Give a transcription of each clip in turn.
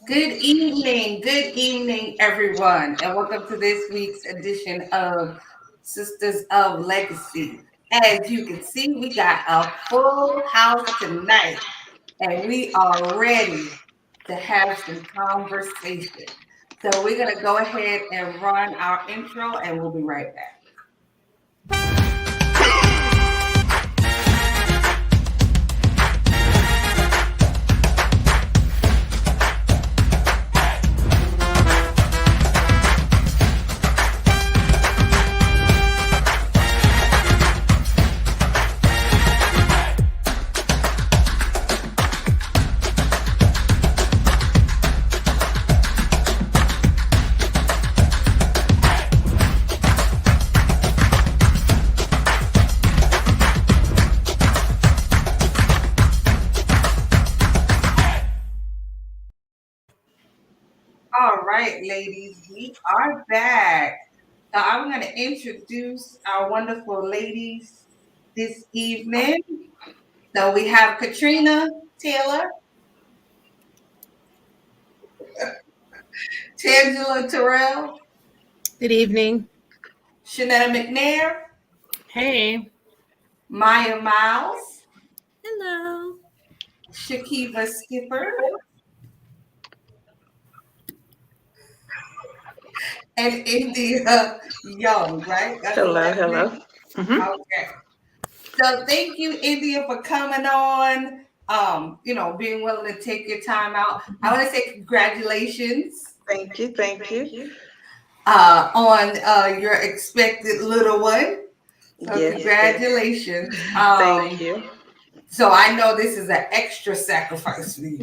Good evening, everyone, and welcome to this week's edition of Sisters of Legacy. As you can see, we got a full house tonight, and we are ready to have some conversation. So, we're going to go ahead and run our intro, and we'll be right back. All right, ladies, we are back. So I'm going to introduce our wonderful ladies this evening. So we have Katrina Taylor, Tangela Terrell, Good evening. Shanetta McNair, Hey. Maya Miles, Hello. Shakiva Skipper, and India Young, right? That's the Hello, last hello. name? hmm Okay. So thank you, India, for coming on. Being willing to take your time out. I want to say congratulations Thank you, thank you. on your expected little one. So Yes, yes. congratulations. Thank you. So I know this is an extra sacrifice for you,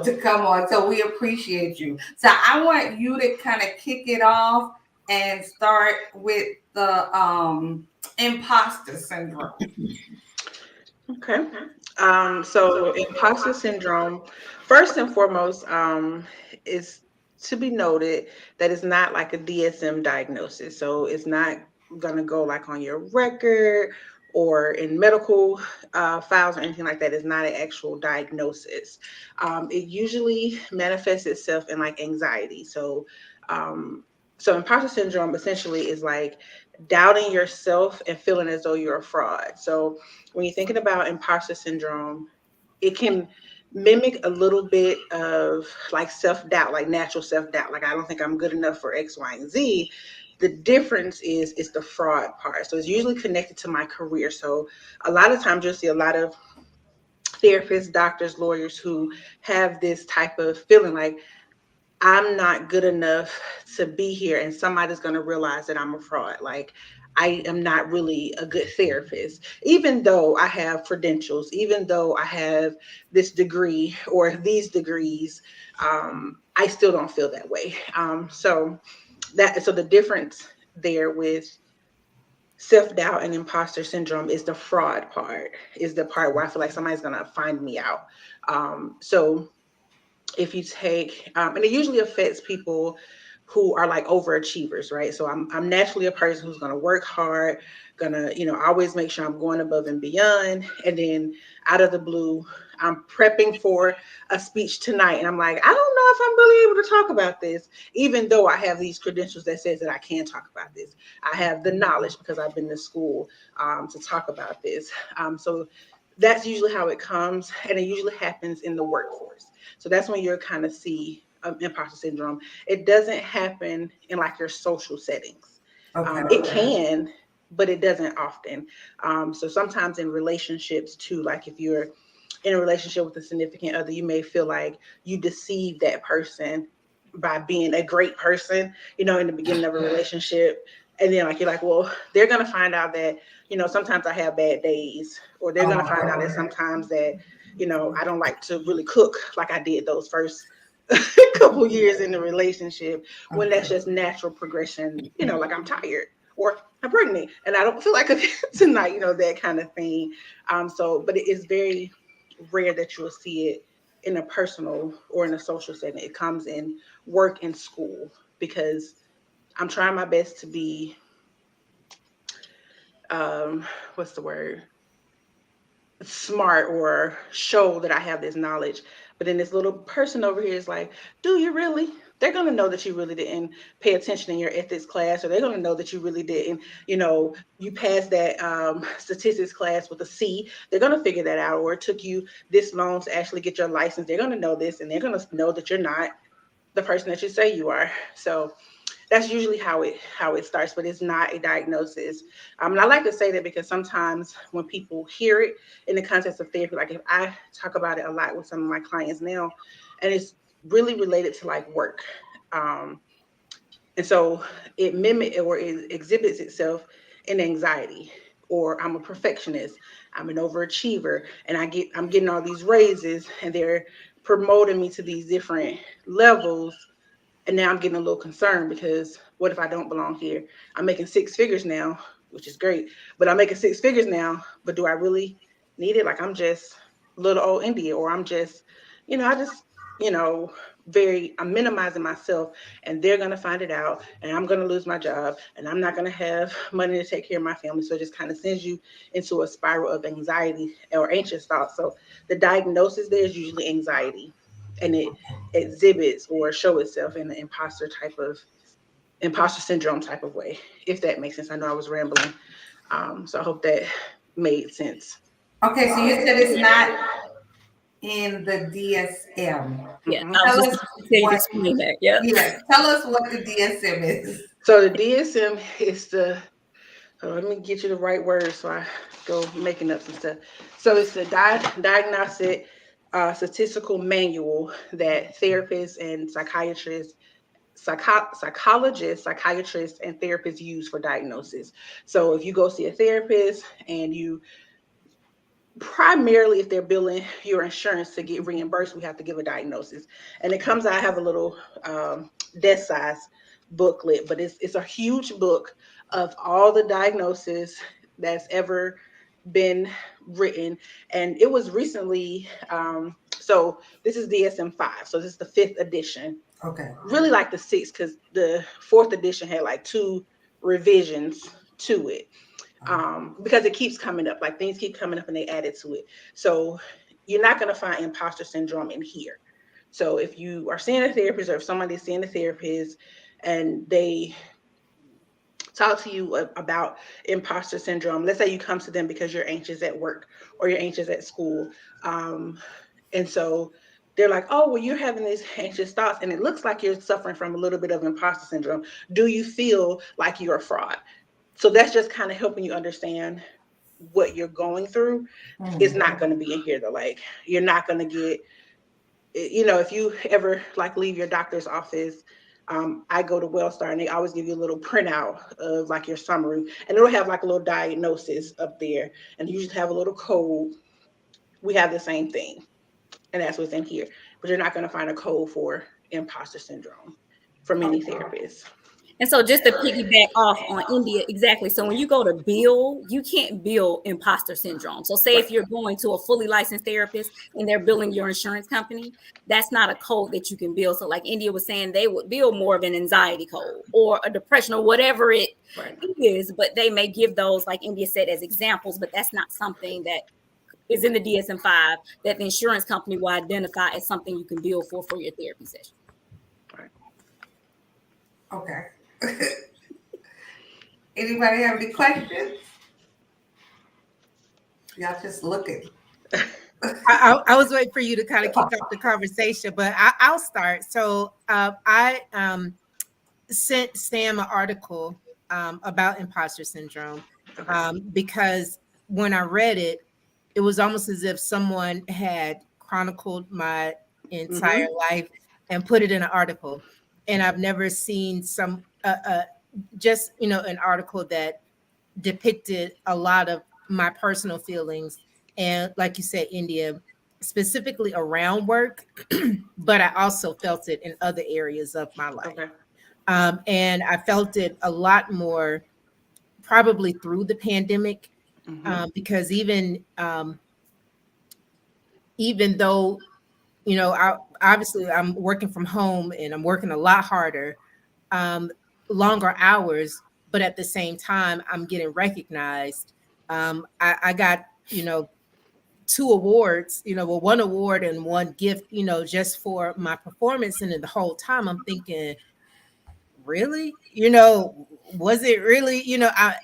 to come on. So we appreciate you. So I want you to kind of kick it off and start with the imposter syndrome. Okay. So imposter syndrome, first and foremost, is to be noted that it's not like a DSM diagnosis. So it's not gonna go like on your record or in medical files or anything like that. It's not an actual diagnosis. It usually manifests itself in like anxiety. Um, so imposter syndrome essentially is like doubting yourself and feeling as though you're a fraud. So when you're thinking about imposter syndrome, it can mimic a little bit of like self doubt, like natural self doubt. Like, I don't think I'm good enough for X, Y, and Z. The difference is the fraud part. So it's usually connected to my career. So a lot of times you'll see a lot of therapists, doctors, lawyers who have this type of feeling like I'm not good enough to be here, and somebody's going to realize that I'm a fraud. Like, I am not really a good therapist, even though I have credentials, even though I have this degree or these degrees. I still don't feel that way. So the difference there with self doubt and imposter syndrome is the fraud part, is the part where I feel like somebody's going to find me out. So if you take and it usually affects people who are like overachievers, right? So I'm naturally a person who's going to work hard, gonna always make sure I'm going above and beyond, and then out of the blue I'm prepping for a speech tonight and I'm like, I don't know if I'm really able to talk about this, even though I have these credentials that says that I can talk about this. I have the knowledge because I've been to school to talk about this. So that's usually how it comes, and it usually happens in the workforce. So that's when you're kind of see imposter syndrome. It doesn't happen in like your social settings. Okay. It can, but it doesn't often. So sometimes in relationships too, like if you're in a relationship with a significant other, you may feel like you deceive that person by being a great person, in the beginning of a relationship. And then like you're like, well, they're gonna find out that, sometimes I have bad days, or they're gonna find out that sometimes that, I don't like to really cook like I did those first couple years in the relationship, when that's just natural progression, like I'm tired or I'm pregnant and I don't feel like cooking tonight, that kind of thing. But it is very rare that you'll see it in a personal or in a social setting. It comes in work and school because I'm trying my best to be, what's the word? smart or show that I have this knowledge. But then this little person over here is like, do you really? They're going to know that you really didn't pay attention in your ethics class, or they're going to know that you really didn't, you passed that statistics class with a C. They're going to figure that out. Or it took you this long to actually get your license. They're going to know this, and they're going to know that you're not the person that you say you are. So that's usually how it starts, but it's not a diagnosis. And I like to say that because sometimes when people hear it in the context of therapy, like if I talk about it a lot with some of my clients now, and it's really related to like work. Um, and so it mimics or it exhibits itself in anxiety, or I'm a perfectionist, I'm an overachiever, and I'm getting all these raises and they're promoting me to these different levels, and now I'm getting a little concerned because what if I don't belong here? I'm making six figures now, which is great, but I'm making six figures now, but do I really need it? Like I'm just little old India, or I'm just, I just, you know, I'm minimizing myself, and they're going to find it out, and I'm going to lose my job, and I'm not going to have money to take care of my family. So it just kind of sends you into a spiral of anxiety or anxious thoughts. So the diagnosis there is usually anxiety, and it exhibits or show itself in the imposter syndrome type of way, if that makes sense. I know I was rambling, so I hope that made sense. Okay, so you said it's not in the DSM. Yeah, Hmm. I was Tell just us going to tell you to what, explain that. Yeah. yeah, tell us what the DSM is. So the DSM is let me get you the right words so I go making up some stuff. So it's the diagnostic statistical manual that therapists and psychologists, and therapists use for diagnosis. So if you go see a therapist and you primarily, if they're billing your insurance to get reimbursed, we have to give a diagnosis, and it comes out. I have a little desk size booklet, but it's a huge book of all the diagnoses that's ever been written, and it was recently. So this is DSM-5, so this is the fifth edition. Okay. Really like the sixth because the fourth edition had like two revisions to it, because it keeps coming up, like things keep coming up and they added to it. So you're not going to find imposter syndrome in here. So if you are seeing a therapist, or if somebody's seeing a therapist and they talk to you about imposter syndrome, let's say you come to them because you're anxious at work or you're anxious at school, um, and so they're like, oh, well, you're having these anxious thoughts and it looks like you're suffering from a little bit of imposter syndrome. Do you feel like you're a fraud? So that's just kind of helping you understand what you're going through is Mm. not going to be in here though. Like you're not going to get, if you ever like leave your doctor's office, I go to Wellstar and they always give you a little printout of like your summary, and it'll have like a little diagnosis up there, and you just have a little code. We have the same thing, and that's what's in here. But you're not going to find a code for imposter syndrome from any therapist. And so just to piggyback off on India, exactly. So when you go to bill, you can't bill imposter syndrome. So say Right. if you're going to a fully licensed therapist and they're billing your insurance company, that's not a code that you can bill. So like India was saying, they would bill more of an anxiety code or a depression or whatever it Right. is, but they may give those, like India said, as examples, but that's not something that is in the DSM-5 that the insurance company will identify as something you can bill for your therapy session. Right. Okay. Anybody have any questions? Y'all just looking. I was waiting for you to kind of kick off the conversation, but I'll start. So I sent Sam an article about imposter syndrome, Okay. because when I read it, it was almost as if someone had chronicled my entire Mm-hmm. life and put it in an article. And I've never seen just an article that depicted a lot of my personal feelings, and like you said, India, specifically around work, but I also felt it in other areas of my life. Okay. And I felt it a lot more probably through the pandemic, Mm-hmm. because even though obviously I'm working from home and I'm working a lot harder, um, longer hours, but at the same time I'm getting recognized. I got two awards, well, one award and one gift, just for my performance. And then the whole time I'm thinking, really? Was it really?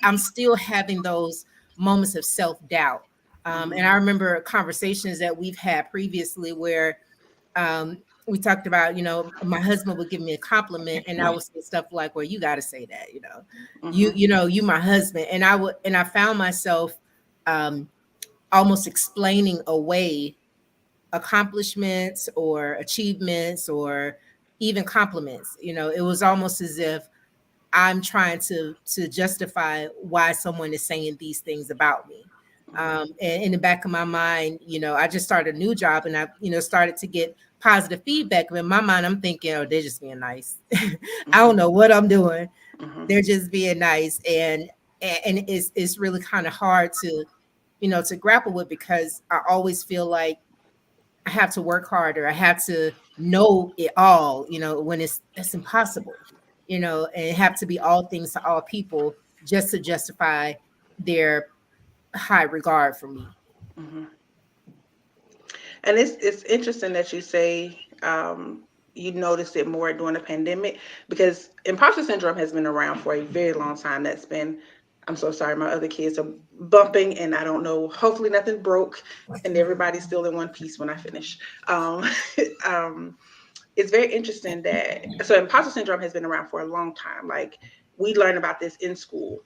I'm still having those moments of self-doubt. And I remember conversations that we've had previously where we talked about, my husband would give me a compliment and I would say stuff like, well, you got to say that, you my husband. And I found myself um, almost explaining away accomplishments or achievements or even compliments. It was almost as if I'm trying to justify why someone is saying these things about me. And in the back of my mind, I just started a new job and I, started to get positive feedback. But in my mind, I'm thinking, oh, they're just being nice. I don't know what I'm doing. They're just being nice. And it's really kind of hard to, to grapple with, because I always feel like I have to work harder. I have to know it all, when that's impossible, and it have to be all things to all people just to justify their high regard for me. And it's interesting that you say you noticed it more during the pandemic, because imposter syndrome has been around for a very long time. That's been, I'm so sorry, my other kids are bumping, and I don't know. Hopefully, nothing broke, and everybody's still in one piece when I finish. Um, it's very interesting that so imposter syndrome has been around for a long time. Like, we learned about this in school.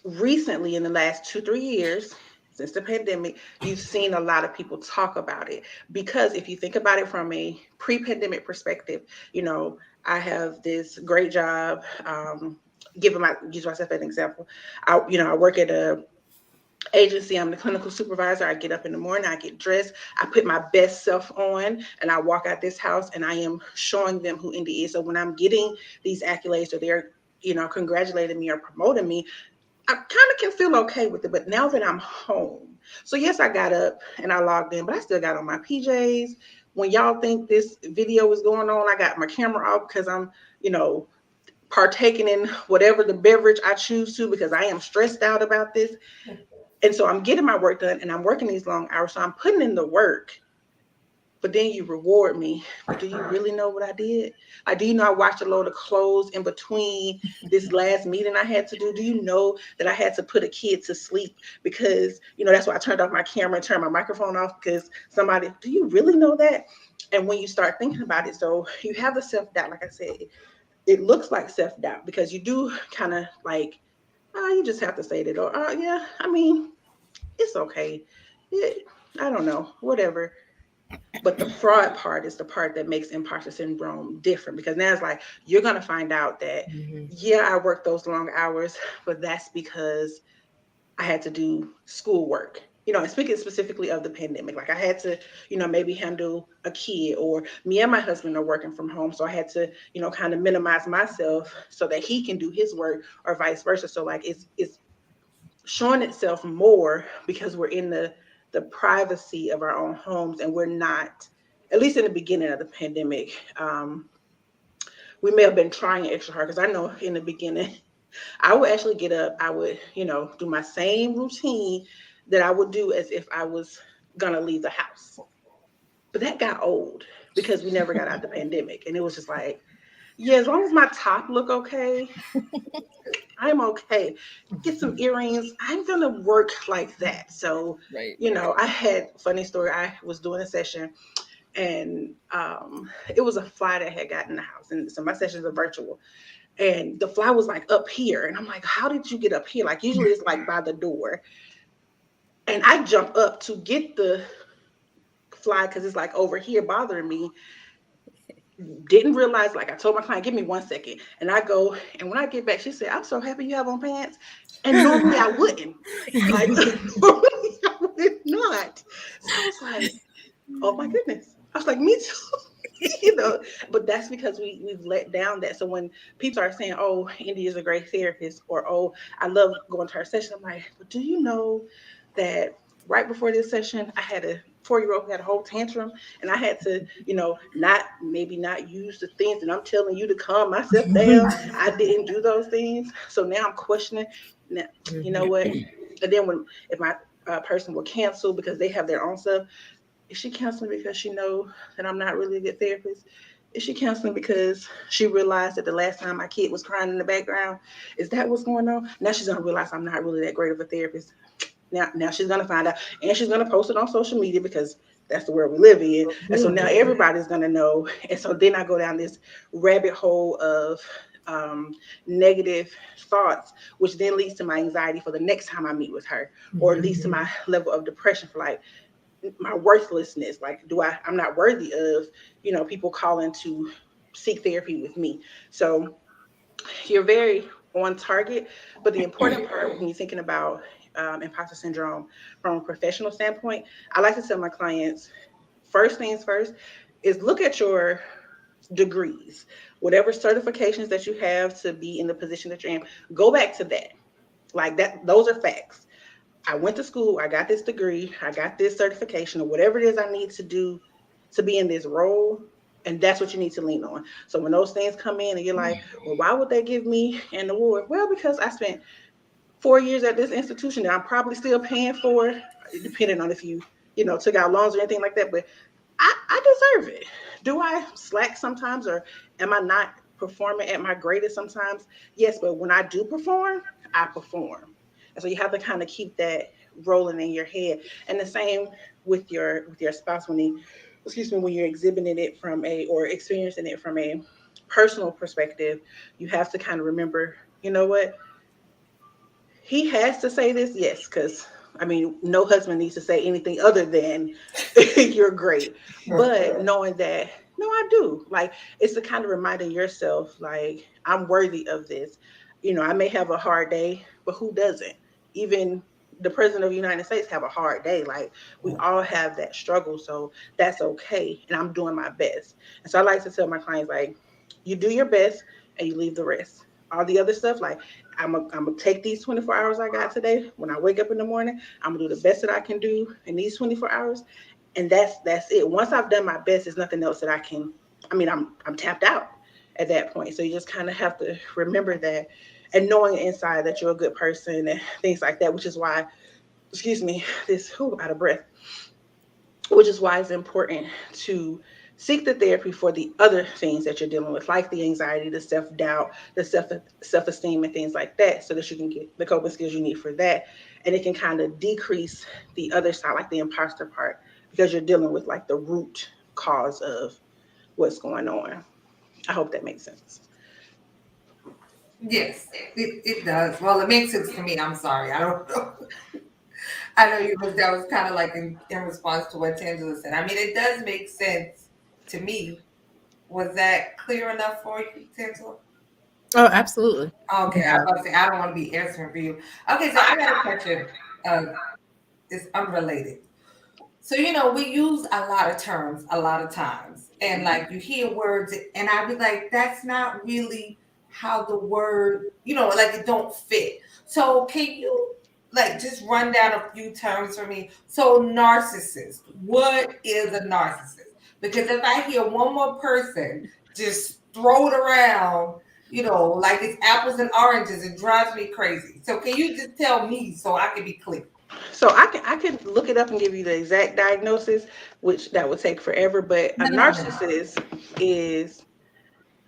Recently, in the last 2-3 years since the pandemic, you've seen a lot of people talk about it, because if you think about it from a pre-pandemic perspective, I have this great job. Use myself as an example. I work at a agency. I'm the clinical supervisor. I get up in the morning, I get dressed, I put my best self on, and I walk out this house, and I am showing them who Indy is. So when I'm getting these accolades, or they're congratulating me or promoting me, I kind of can feel okay with it. But now that I'm home, so yes, I got up and I logged in, but I still got on my PJs. When y'all think this video is going on, I got my camera off because I'm, partaking in whatever the beverage I choose to, because I am stressed out about this. And so I'm getting my work done and I'm working these long hours. So I'm putting in the work, but then you reward me. But do you really know what I did? Like, do you know I washed a load of clothes in between this last meeting I had to do? Do you know that I had to put a kid to sleep because, that's why I turned off my camera and turned my microphone off, because somebody, do you really know that? And when you start thinking about it, so you have the self-doubt, like I said, it looks like self-doubt because you do kind of like, oh, you just have to say that, or, oh, yeah, I mean, it's okay. I don't know, whatever. But the fraud part is the part that makes imposter syndrome different, because now it's like you're going to find out that, yeah, I worked those long hours, but that's because I had to do schoolwork. And speaking specifically of the pandemic, like I had to, maybe handle a kid, or me and my husband are working from home. So I had to, kind of minimize myself so that he can do his work, or vice versa. So like it's showing itself more because we're in the privacy of our own homes, and we're not, at least in the beginning of the pandemic, we may have been trying extra hard, because I know in the beginning I would actually get up, I would do my same routine that I would do as if I was gonna leave the house. But that got old because we never got out the pandemic, and it was just like, yeah, as long as my top look okay, I'm okay. Get some earrings. I'm gonna work like that. So, Right. I had funny story. I was doing a session, and it was a fly that had gotten in the house, and so my sessions are virtual. And the fly was like up here, and I'm like, how did you get up here? Like usually it's like by the door, and I jump up to get the fly because it's like over here bothering me. Didn't realize, like I told my client, give me 1 second. And I go, and when I get back, she said, I'm so happy you have on pants. And normally I wouldn't. Like, normally I would not. So I was like, oh my goodness. I was like, me too. But that's because we've let down that. So when people are saying, oh, Indy is a great therapist, or, oh, I love going to her session, I'm like, but do you know that right before this session, I had a 4-year-old who had a whole tantrum, and I had to, not use the things that I'm telling you to calm myself down. I didn't do those things. So now I'm questioning. Now, you know what? And then if my person will cancel because they have their own stuff. Is she canceling because she know that I'm not really a good therapist? Is she canceling because she realized that the last time my kid was crying in the background? Is that what's going on? Now she's gonna realize I'm not really that great of a therapist. Now she's gonna find out, and she's gonna post it on social media because that's the world we live in. And so now everybody's gonna know. And so then I go down this rabbit hole of um, negative thoughts, which then leads to my anxiety for the next time I meet with her, or leads to my level of depression for like my worthlessness. Like, I'm not worthy of, people calling to seek therapy with me. So you're very on target. But the important part when you're thinking about imposter syndrome from a professional standpoint, I like to tell my clients, first things first is look at your degrees, whatever certifications that you have to be in the position that you're in. Go back to that. Like that, those are facts. I went to school, I got this degree, I got this certification, or whatever it is I need to do to be in this role. And that's what you need to lean on. So when those things come in and you're like, well, why would they give me an award? Well, because I spent 4 years at this institution that I'm probably still paying for, depending on if you took out loans or anything like that. But I deserve it. Do I slack sometimes, or am I not performing at my greatest sometimes? Yes, but when I do perform, I perform. And so you have to kind of keep that rolling in your head. And the same with your spouse when you're exhibiting it from a or experiencing it from a personal perspective, you have to kind of remember, you know what? He has to say this, yes, because I mean, no husband needs to say anything other than you're great. But knowing that, no, I do. Like, it's the kind of reminding yourself, like, I'm worthy of this. I may have a hard day, but who doesn't? Even the president of the United States have a hard day. Like, we all have that struggle. So that's okay. And I'm doing my best. And so I like to tell my clients, like, you do your best and you leave the rest. All the other stuff, like, I'm gonna take these 24 hours I got today. When I wake up in the morning, I'm gonna do the best that I can do in these 24 hours, and that's it. Once I've done my best, there's nothing else that I can. I mean, I'm tapped out at that point. So you just kind of have to remember that, and knowing inside that you're a good person and things like that. Which is why, excuse me, out of breath, which is why it's important to seek the therapy for the other things that you're dealing with, like the anxiety, the self-doubt, the self-esteem and things like that, so that you can get the coping skills you need for that. And it can kind of decrease the other side, like the imposter part, because you're dealing with like the root cause of what's going on. I hope that makes sense. Yes, it does. Well, it makes sense to me. I'm sorry. I don't know. I know that was kind of like in response to what Tangela said. I mean, it does make sense to me. Was that clear enough for you, Tangela? Oh, absolutely. Okay, I was about to say I don't want to be answering for you. Okay, so I got a question. It's unrelated. So we use a lot of terms a lot of times, and like you hear words, and I be like, that's not really how the word, like it don't fit. So can you like just run down a few terms for me? So narcissist, what is a narcissist? Because if I hear one more person just throw it around, like it's apples and oranges, it drives me crazy. So can you just tell me so I can be clear? So I can look it up and give you the exact diagnosis, which that would take forever. But a No, no, no. narcissist is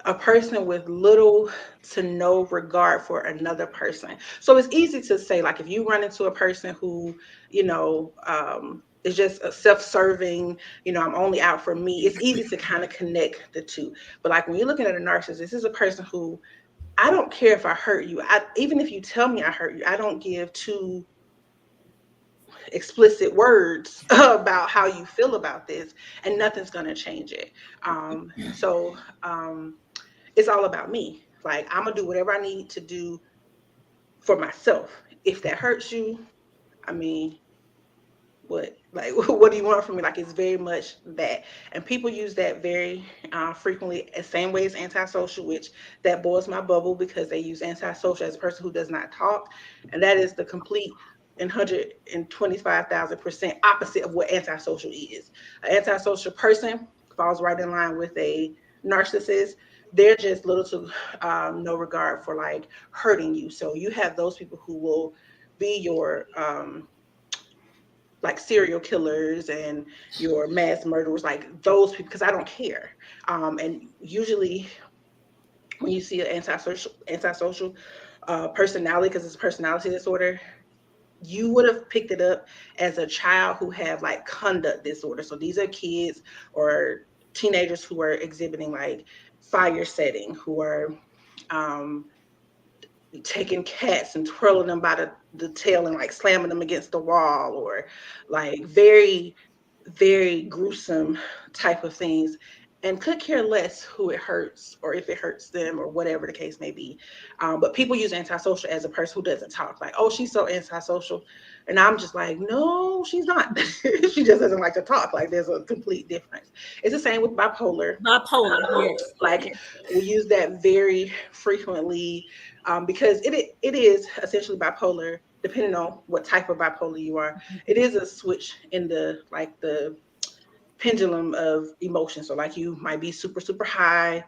a person with little to no regard for another person. So it's easy to say, like, if you run into a person who, is just a self-serving, I'm only out for me. It's easy to kind of connect the two. But like when you're looking at a narcissist, this is a person who I don't care if I hurt you. Even if you tell me I hurt you, I don't give two explicit words about how you feel about this, and nothing's going to change it. So it's all about me. Like, I'm gonna do whatever I need to do for myself. If that hurts you, I mean, what, like, what do you want from me? Like, it's very much that. And people use that very frequently, the same way as antisocial, which that boils my bubble, because they use antisocial as a person who does not talk, and that is the complete and 125,000% opposite of what antisocial is. An antisocial person falls right in line with a narcissist. They're just little to no regard for like hurting you. So you have those people who will be your like serial killers and your mass murderers, like those people, because I don't care. And usually when you see an antisocial personality, because it's a personality disorder, you would have picked it up as a child who have like conduct disorder. So these are kids or teenagers who are exhibiting like fire setting, who are um, taking cats and twirling them by the tail and like slamming them against the wall, or like very, very gruesome type of things, and could care less who it hurts or if it hurts them or whatever the case may be. But people use antisocial as a person who doesn't talk, like, oh, she's so antisocial. And I'm just like, no, she's not. She just doesn't like to talk. Like, there's a complete difference. It's the same with bipolar. Bipolar, yes. Like, Yes. we use that very frequently, because it is essentially bipolar, depending on what type of bipolar you are. It is a switch in the like the pendulum of emotion. So like you might be super, super high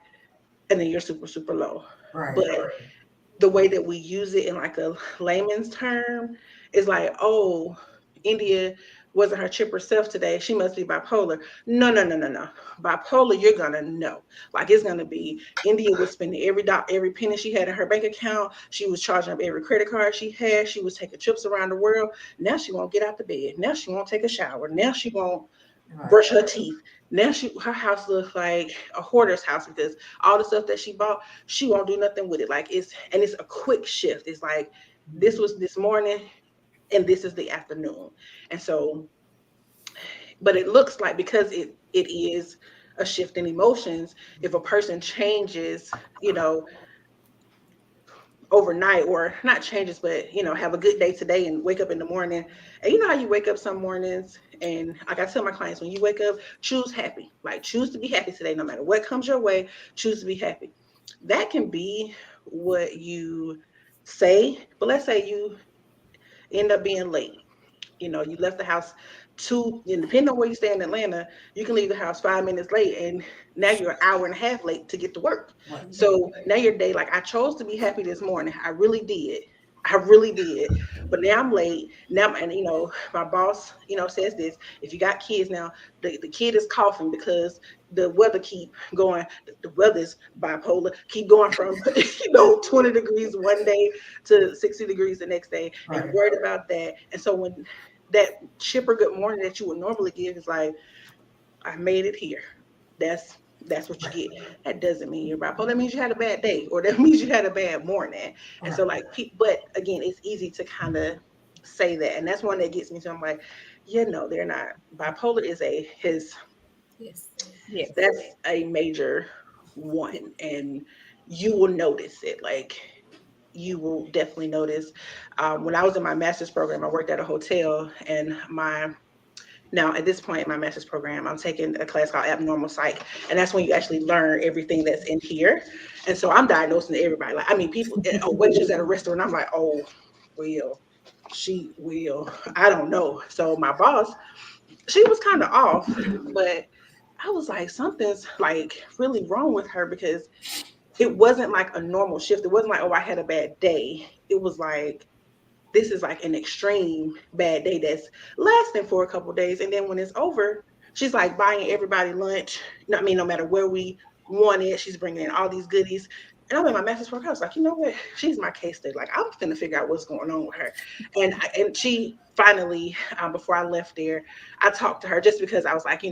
and then you're super, super low. Right. But the way that we use it in like a layman's term is like, oh, India wasn't her chipper self today. She must be bipolar. No, no, no, no, no. Bipolar, you're gonna know. Like, it's gonna be India was spending every penny she had in her bank account. She was charging up every credit card she had. She was taking trips around the world. Now she won't get out the bed. Now she won't take a shower. Now she won't Right. brush her teeth. Now her house looks like a hoarder's house, because all the stuff that she bought, she won't do nothing with it. Like, it's a quick shift. It's like, this was this morning and this is the afternoon. And so, but it looks like, because it is a shift in emotions, if a person changes, you know, overnight, or not changes, but have a good day today and wake up in the morning, and you know how you wake up some mornings, and like I tell my clients, when you wake up, choose happy. Like, choose to be happy today, no matter what comes your way. Choose to be happy. That can be what you say, but let's say you end up being late. You left the house and depending on where you stay in Atlanta, you can leave the house 5 minutes late, and now you're an hour and a half late to get to work. Right. So now your day, like, I chose to be happy this morning. I really did. I really did. But now I'm late. Now, and my boss, says this: if you got kids now, the kid is coughing because the weather keep going. The weather's bipolar, keep going from 20 degrees one day to 60 degrees the next day, and you're Right. worried about that. And so when that chipper good morning that you would normally give is like, I made it here. That's what you get. That doesn't mean you're bipolar. That means you had a bad day, or that means you had a bad morning. And so, like, but again, it's easy to kind of say that, and that's one that gets me. So I'm like, yeah, no, they're not. Bipolar is Yes. Yes. that's a major one, and you will notice it. Like, you will definitely notice. When I was in my master's program, I worked at a hotel, and now at this point in my master's program, I'm taking a class called abnormal psych, and that's when you actually learn everything that's in here. And so I'm diagnosing everybody. Like, I mean, people, a waitress at a restaurant, I'm like, oh, well, she will. I don't know. So my boss, she was kind of off, but I was like, something's like really wrong with her, because it wasn't like a normal shift. It wasn't like, oh, I had a bad day. It was like, this is like an extreme bad day that's lasting for a couple of days. And then when it's over, she's like buying everybody lunch. I mean, no matter where we want it, she's bringing in all these goodies. And I'm in my master's program. I was like, you know what? She's my case study. Like, I'm going to figure out what's going on with her. And she finally, before I left there, I talked to her, just because I was like,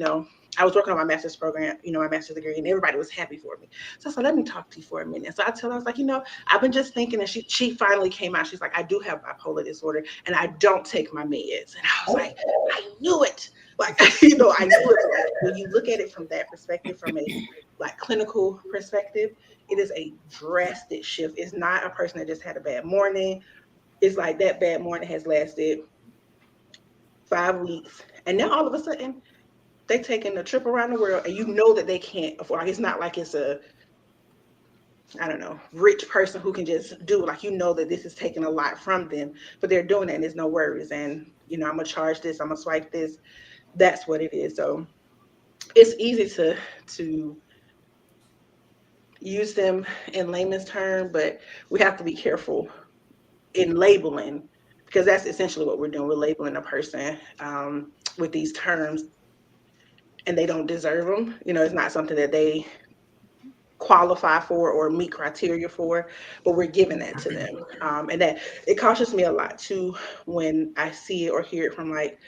I was working on my master's program, my master's degree, and everybody was happy for me. So I said, let me talk to you for a minute. So I tell her, I was like, I've been just thinking, and she finally came out. She's like, I do have bipolar disorder, and I don't take my meds. And I was like, I knew it. Like, I knew it. Like, when you look at it from that perspective, from a like clinical perspective, it is a drastic shift. It's not a person that just had a bad morning. It's like that bad morning has lasted 5 weeks, and now all of a sudden they taking a trip around the world, and you know that they can't afford. Like, it's not like it's a, I don't know, rich person who can just do it. Like, that this is taking a lot from them, but they're doing it, and there's no worries. And I'm gonna charge this, I'm gonna swipe this. That's what it is. So it's easy to use them in layman's term, but we have to be careful in labeling because that's essentially what we're doing. We're labeling a person with these terms, and they don't deserve them. It's not something that they qualify for or meet criteria for, but we're giving that to them. And that it cautions me a lot too when I see it or hear it from, like,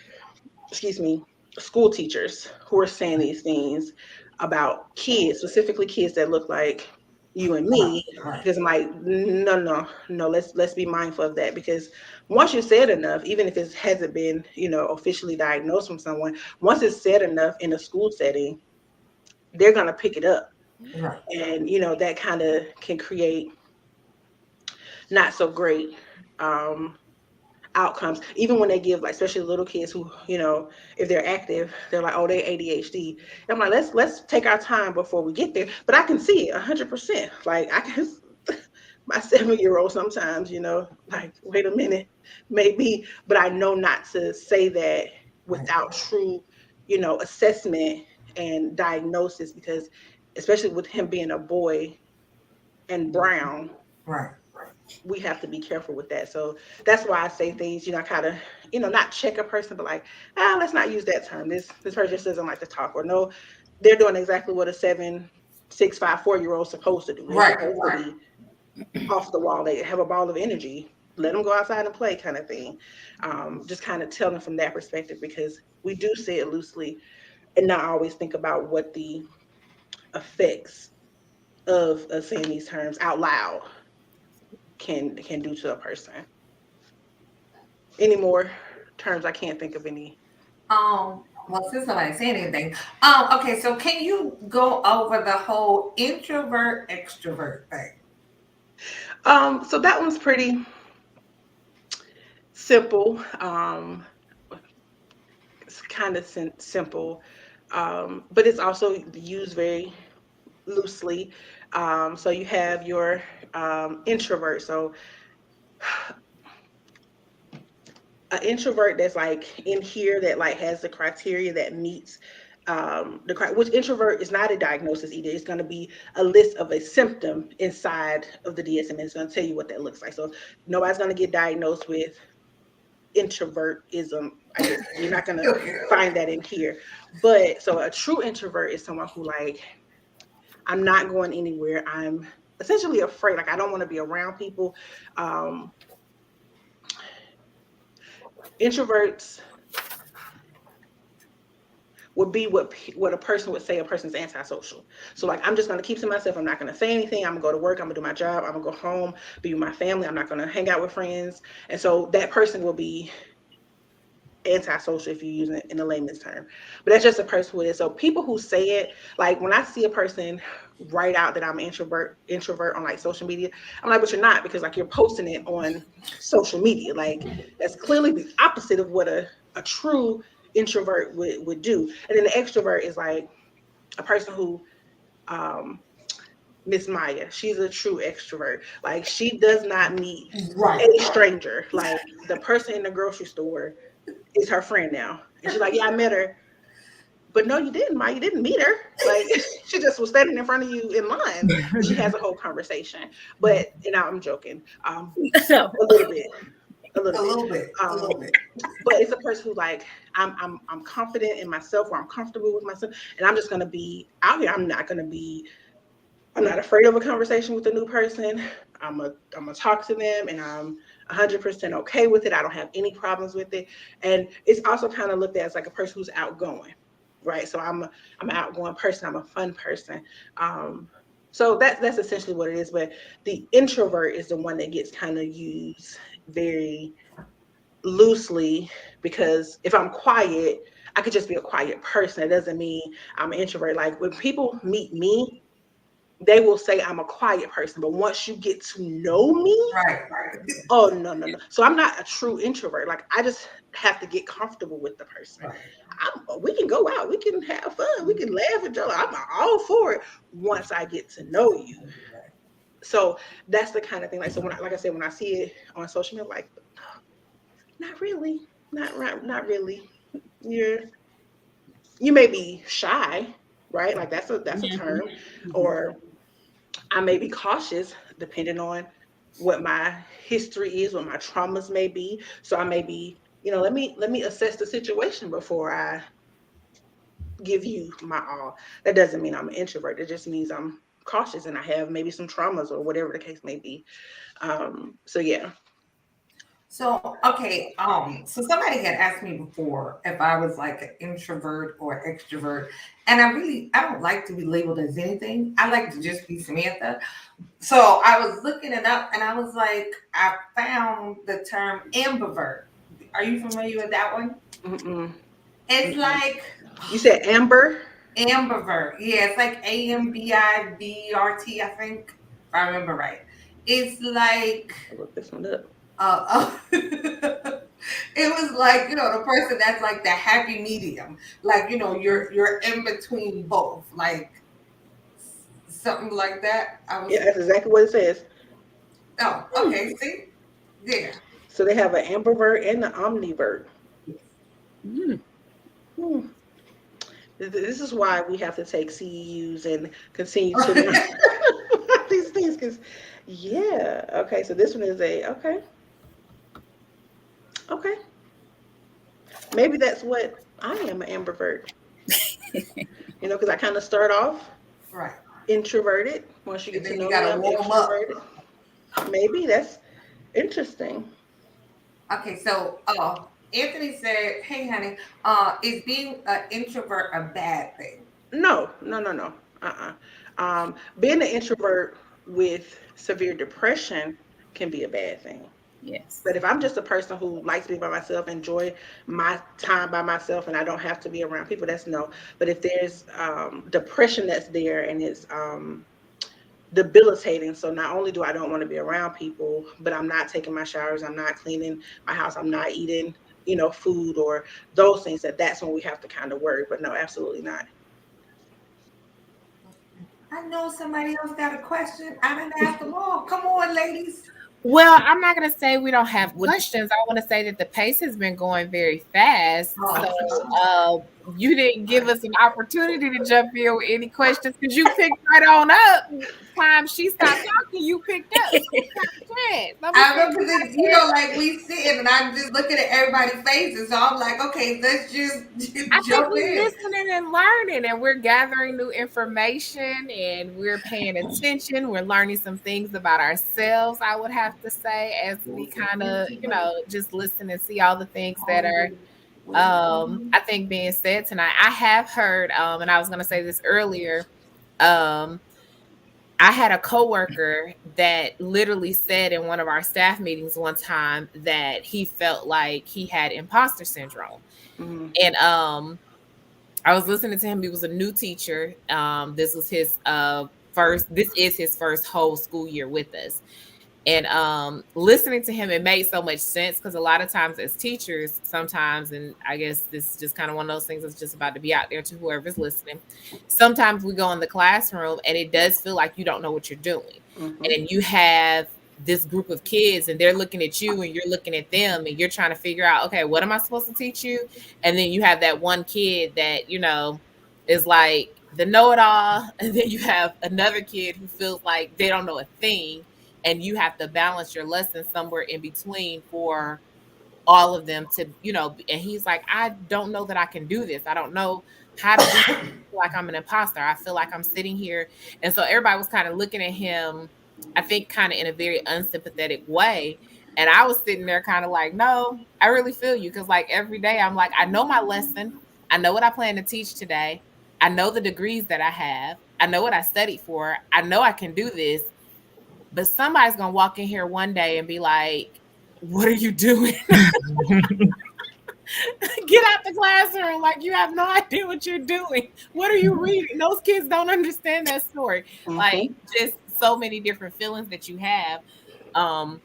excuse me, school teachers who are saying these things about kids, specifically kids that look like you and me, Right. because I'm like, no, no, no, let's be mindful of that, because once you say it enough, even if it hasn't been, officially diagnosed from someone, once it's said enough in a school setting, they're gonna pick it up. Right. And that kind of can create not so great um outcomes, even when they give, like, especially little kids who, if they're active, they're like, oh, they ADHD. And I'm like, let's take our time before we get there. But I can see it 100%. Like, I can my 7-year-old sometimes, like, wait a minute, maybe, but I know not to say that Right. without true, assessment and diagnosis, because especially with him being a boy and brown, Right. we have to be careful with that. So that's why I say things, kind of, not check a person, but like, let's not use that term. This person just doesn't like to talk, or no, they're doing exactly what a 7, 6, 5, 4-year-old supposed to do. They're Right. supposed to be off the wall. They have a ball of energy. Let them go outside and play, kind of thing. Just kind of tell them from that perspective, because we do say it loosely and not always think about what the effects of saying these terms out loud can do to a person. Any more terms? I can't think of any. Well, since nobody saying anything, okay, so can you go over the whole introvert extrovert thing? So that one's pretty simple. It's kind of simple, but it's also used very loosely. So you have your introvert. So an introvert that's like in here, that like has the criteria that meets which introvert is not a diagnosis either. It's going to be a list of a symptom inside of the DSM. It's going to tell you what that looks like. So nobody's going to get diagnosed with introvertism. I guess you're not going to Okay. find that in here. But so a true introvert is someone who, like, I'm not going anywhere. I'm essentially afraid. Like, I don't want to be around people. Um, Introverts would be what a person would say a person's antisocial. So, like, I'm just going to keep to myself. I'm not going to say anything. I'm going to go to work. I'm going to do my job. I'm going to go home, be with my family. I'm not going to hang out with friends. And so that person will be antisocial, if you use it in a layman's term. But that's just a person who is. So people who say it, like, when I see a person write out that I'm introvert on, like, social media, I'm like, but you're not, because, like, you're posting it on social media. Like, that's clearly the opposite of what a true introvert would do. And then the extrovert is like a person who um Miss Maya, she's a true extrovert. Like, she does not meet Right. a stranger. Like, the person in the grocery store is her friend now. And she's like, yeah, I met her. But no, you didn't, Maya. You didn't meet her. Like, she just was standing in front of you in line. She has a whole conversation. But, and I'm joking. So A little bit. A A little bit. little bit. A little bit. But it's a person who, like, I'm confident in myself, or I'm comfortable with myself, and I'm just gonna be out here. I'm not afraid of a conversation with a new person. I'm gonna talk to them, and I'm 100% okay with it. I don't have any problems with it. And it's also kind of looked at as like a person who's outgoing, right? So I'm an outgoing person. I'm a fun person. So that's essentially what it is. But the introvert is the one that gets kind of used very loosely, because if I'm quiet, I could just be a quiet person. It doesn't mean I'm an introvert. Like, when people meet me, they will say I'm a quiet person, but once you get to know me, Right. oh, no, no, no. So I'm not a true introvert. Like, I just have to get comfortable with the person. Right. We can go out, we can have fun, we can laugh at each other. I'm all for it once I get to know you. So that's the kind of thing. Like, so like I said, when I see it on social media, like, not really, not really. You may be shy, right? Like, that's a term, or I may be cautious, depending on what my history is, what my traumas may be. So I may be, let me assess the situation before I give you my all. That doesn't mean I'm an introvert. It just means I'm cautious and I have maybe some traumas or whatever the case may be. So yeah. So okay, so somebody had asked me before if I was like an introvert or extrovert, and I don't like to be labeled as anything. I like to just be Samantha. So I was looking it up, and I was like, I found the term ambivert. Are you familiar with that one? Mm-mm, It's mm-mm. like You said Amber? ambivert. Yeah, it's like AMBIVRT, I think, if I remember right. It's like I'll look this one up. it was like, the person that's like the happy medium, like, you're in between both, like something like that. I was Yeah, that's exactly what it says. Oh, okay, see, yeah. So they have an ambivert and an omnivert. Mm. Hmm. This is why we have to take CEUs and continue to learn these things. Because, yeah, okay. So this one is okay. Maybe that's what I am, an ambivert. Because I kind of start off Right, introverted. Once you and get to then you know me, gotta I'm warm up. extroverted. Maybe that's interesting. Okay, so Anthony said, "Hey, honey, is being an introvert a bad thing?" No, no, no, no. Being an introvert with severe depression can be a bad thing. Yes. But if I'm just a person who likes to be by myself, enjoy my time by myself, and I don't have to be around people, that's no. But if there's depression that's there and it's debilitating, so not only do I don't want to be around people, but I'm not taking my showers, I'm not cleaning my house, I'm not eating, food or those things, that's when we have to kind of worry. But no, absolutely not. I know somebody else got a question. I didn't ask them all. Come on, ladies. Well, I'm not going to say we don't have questions. I want to say that the pace has been going very fast. Oh, So I'm sorry. you didn't give us an opportunity to jump in with any questions because you picked right on up. Time she stopped talking, you picked up. So we got a chance. Let me I see. know because like we sitting and I'm just looking at everybody's faces, so I'm like, okay, let's just I think jump we're in. listening and learning, and we're gathering new information, and we're paying attention. We're learning some things about ourselves, I would have to say, as we kind of, just listen and see all the things that are, I think, being said tonight. I have heard, and I was going to say this earlier. Um, I had a coworker that literally said in one of our staff meetings one time that he felt like he had imposter syndrome. Mhm. And I was listening to him. He was a new teacher. This is his first whole school year with us. And listening to him, it made so much sense because a lot of times as teachers, sometimes, and I guess this is just kind of one of those things that's just about to be out there to whoever's listening. Sometimes we go in the classroom and it does feel like you don't know what you're doing. Mhm. And you have this group of kids and they're looking at you and you're looking at them and you're trying to figure out, okay, what am I supposed to teach you? And then you have that one kid that, is like the know-it-all. And then you have another kid who feels like they don't know a thing, and you have to balance your lessons somewhere in between for all of them to, and he's like, I don't know that I can do this. I don't know how to do this. I feel like I'm an imposter. I feel like I'm sitting here. And so everybody was kind of looking at him, I think, kind of in a very unsympathetic way. And I was sitting there kind of like, no, I really feel you. Cause like every day I'm like, I know my lesson. I know what I plan to teach today. I know the degrees that I have. I know what I studied for. I know I can do this. But somebody's gonna walk in here one day and be like, "What are you doing? Get out the classroom! Like you have no idea what you're doing. What are you reading? Those kids don't understand that story." Like Mhm. just so many different feelings that you have. Um,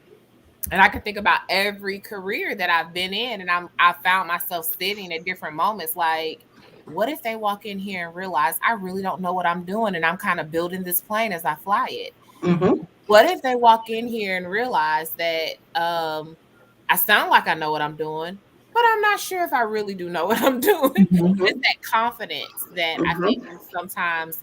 and I can think about every career that I've been in, and I found myself sitting at different moments like, what if they walk in here and realize I really don't know what I'm doing and I'm kind of building this plane as I fly it? Mhm. What if they walk in here and realize that I sound like I know what I'm doing, but I'm not sure if I really do know what I'm doing. It's Mhm. that confidence that I think Mhm. we sometimes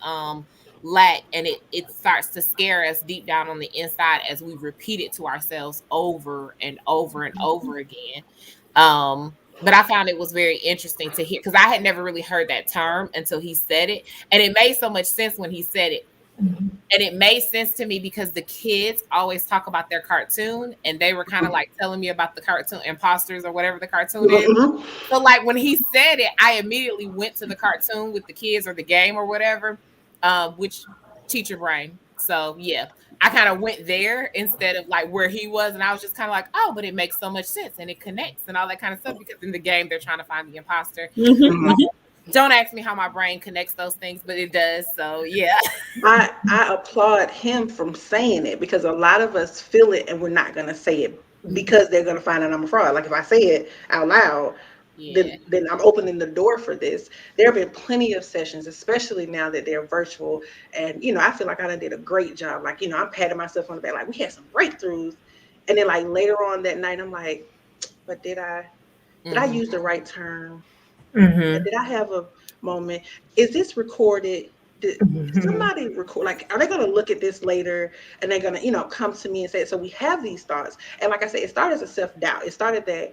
lack, and it starts to scare us deep down on the inside as we repeat it to ourselves over and over and over again. But I found it was very interesting to hear because I had never really heard that term until he said it, and it made so much sense when he said it. And it made sense to me because the kids always talk about their cartoon, and they were kind of like telling me about the cartoon Imposters or whatever the cartoon is. Mhm. So like when he said it, I immediately went to the cartoon with the kids or the game or whatever, which teacher brain. So yeah, I kind of went there instead of like where he was, and I was just kind of like, oh, but it makes so much sense and it connects and all that kind of stuff because in the game they're trying to find the imposter. Mhm. Don't ask me how my brain connects those things, but it does. So yeah. I applaud him from saying it because a lot of us feel it and we're not gonna say it because they're gonna find out I'm a fraud. Like if I say it out loud, Yeah. then I'm opening the door for this. There have been plenty of sessions, especially now that they're virtual, and I feel like I done did a great job. Like I'm patting myself on the back, like we had some breakthroughs, and then like later on that night, I'm like, but did I Hmm. use the right term? Mm-hmm. Did I have a moment? Is this recorded? Did Mm-hmm. somebody record? Like, are they going to look at this later and they're going to, come to me and say, so we have these thoughts. And like I said, it started as a self doubt. It started that,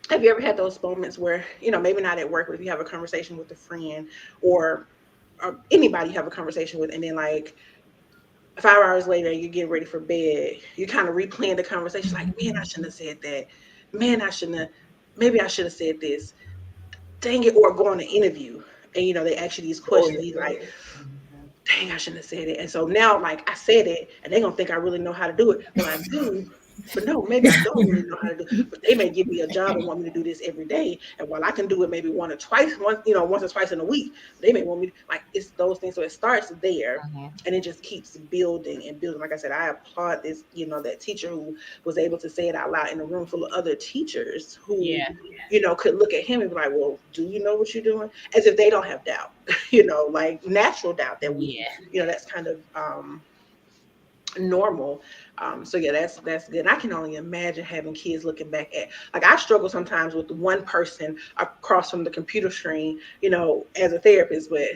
have you ever had those moments where, maybe not at work, but if you have a conversation with a friend or anybody you have a conversation with, and then like 5 hours later, you're getting ready for bed, you're kind of replaying the conversation, like, man, I shouldn't have said that. Man, I shouldn't have, maybe I should have said this, dang it, or go on an interview and they ask you these Oh questions. yeah. He's like, dang, I shouldn't have said it. And so now, like, I said it, and they're gonna think I really know how to do it. Well, I do, but no, maybe I don't really know how to do it. But they may give me a job and want me to do this every day. And while I can do it maybe once or twice in a week, they may want me to, like, it's those things. So it starts there. And it just keeps building and building. Like I said, I applaud this, that teacher who was able to say it out loud in a room full of other teachers who, Yeah. could look at him and be like, well, do you know what you're doing? As if they don't have doubt, like natural doubt that we, Yeah. that's kind of normal. So yeah, that's good. And I can only imagine having kids looking back at, like, I struggle sometimes with one person across from the computer screen, as a therapist, but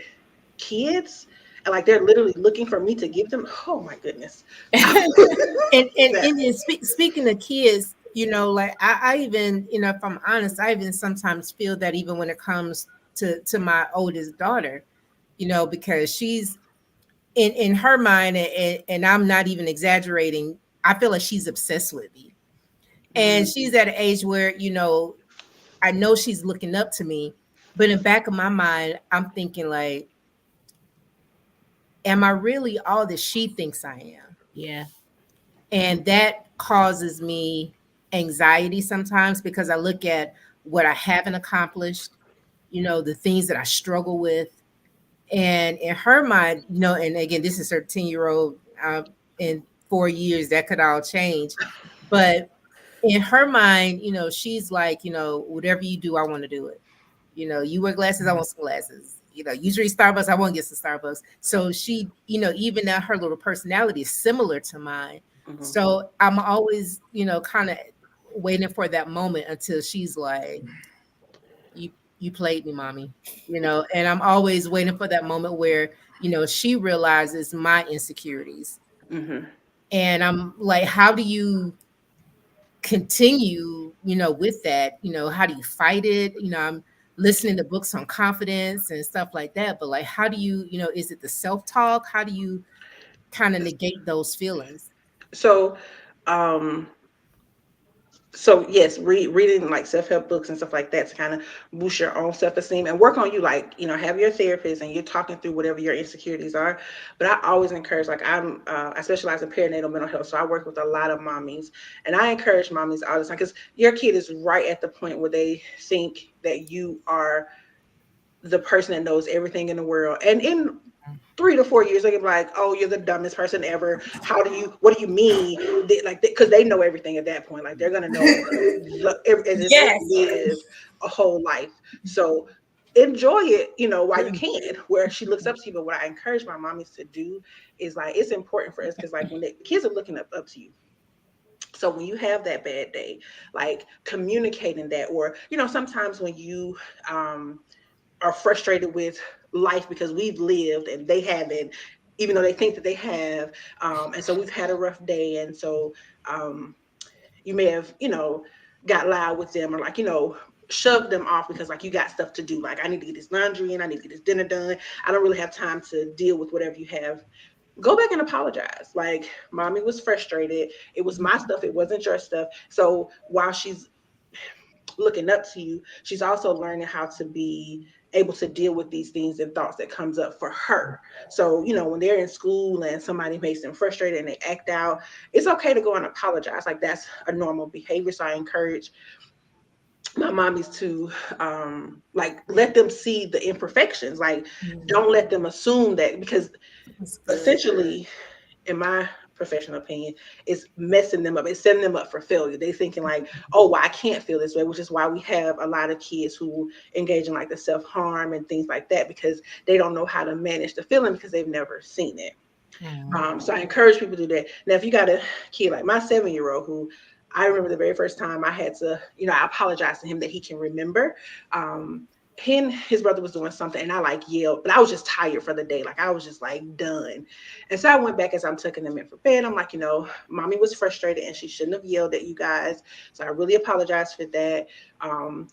kids, and like they're literally looking for me to give them. Oh my goodness. And That. then speaking of kids, like I even, if I'm honest, I even sometimes feel that even when it comes to my oldest daughter, because she's in her mind, and I'm not even exaggerating. I feel like she's obsessed with me, and Mm, she's at an age where I know she's looking up to me, but in the back of my mind, I'm thinking like, am I really all that she thinks I am? Yeah. And that causes me anxiety sometimes because I look at what I haven't accomplished, the things that I struggle with. And in her mind, and again, this is her 10-year-old, in 4 years, that could all change. But in her mind, she's like, whatever you do, I want to do it. You wear glasses, I want some glasses. You drink Starbucks, I want to get some Starbucks. So she, even now her little personality is similar to mine. mhm. So I'm always, kind of waiting for that moment until she's like, you played me, mommy. And I'm always waiting for that moment where, she realizes my insecurities. Mhm. And I'm like, how do you continue, with that? How do you fight it? I'm listening to books on confidence and stuff like that, but like, how do you, is it the self-talk? How do you kind of negate those feelings? So, um, so yes, reading like self-help books and stuff like that to kind of boost your own self-esteem and work on you, like, have your therapist and you're talking through whatever your insecurities are. But I always encourage, like, I specialize in perinatal mental health, so I work with a lot of mommies, and I encourage mommies all the time because your kid is right at the point where they think that you are the person that knows everything in the world, and in 3 to 4 years, they can be like, "Oh, you're the dumbest person ever. What do you mean?" Like, because they know everything at that point. Like, they're gonna know as if they Yes. lived a whole life. So enjoy it, while you can. Where she looks up to you, but what I encourage my mommies to do is, like, it's important for us because, like, when the kids are looking up to you, So when you have that bad day, like communicating that, or sometimes when you are frustrated with life because we've lived and they haven't, even though they think that they have, and so we've had a rough day, and so um, you may have got loud with them, or like shoved them off because like you got stuff to do, like I need to get this laundry and I need to get this dinner done, I don't really have time to deal with whatever you have. Go back and apologize. Like, mommy was frustrated, it was my stuff, it wasn't your stuff. So while she's looking up to you, she's also learning how to be able to deal with these things and thoughts that comes up for her. So when they're in school and somebody makes them frustrated and they act out, it's okay to go and apologize. Like, that's a normal behavior. So I encourage my mommies to like let them see the imperfections. Like, don't let them assume that, because That's good. essentially, in my professional opinion, is messing them up. It's setting them up for failure. They thinking like, oh, well, I can't feel this way, which is why we have a lot of kids who engage in like the self-harm and things like that, because they don't know how to manage the feeling because they've never seen it. So I encourage people to do that. Now, if you got a kid like my 7-year-old, who I remember the very first time I had to, I apologized to him that he can remember. His brother was doing something and I like yelled, but I was just tired for the day. Like, I was just like done. And so I went back as I'm tucking them in for bed. I'm like, mommy was frustrated and she shouldn't have yelled at you guys. So I really apologize for that.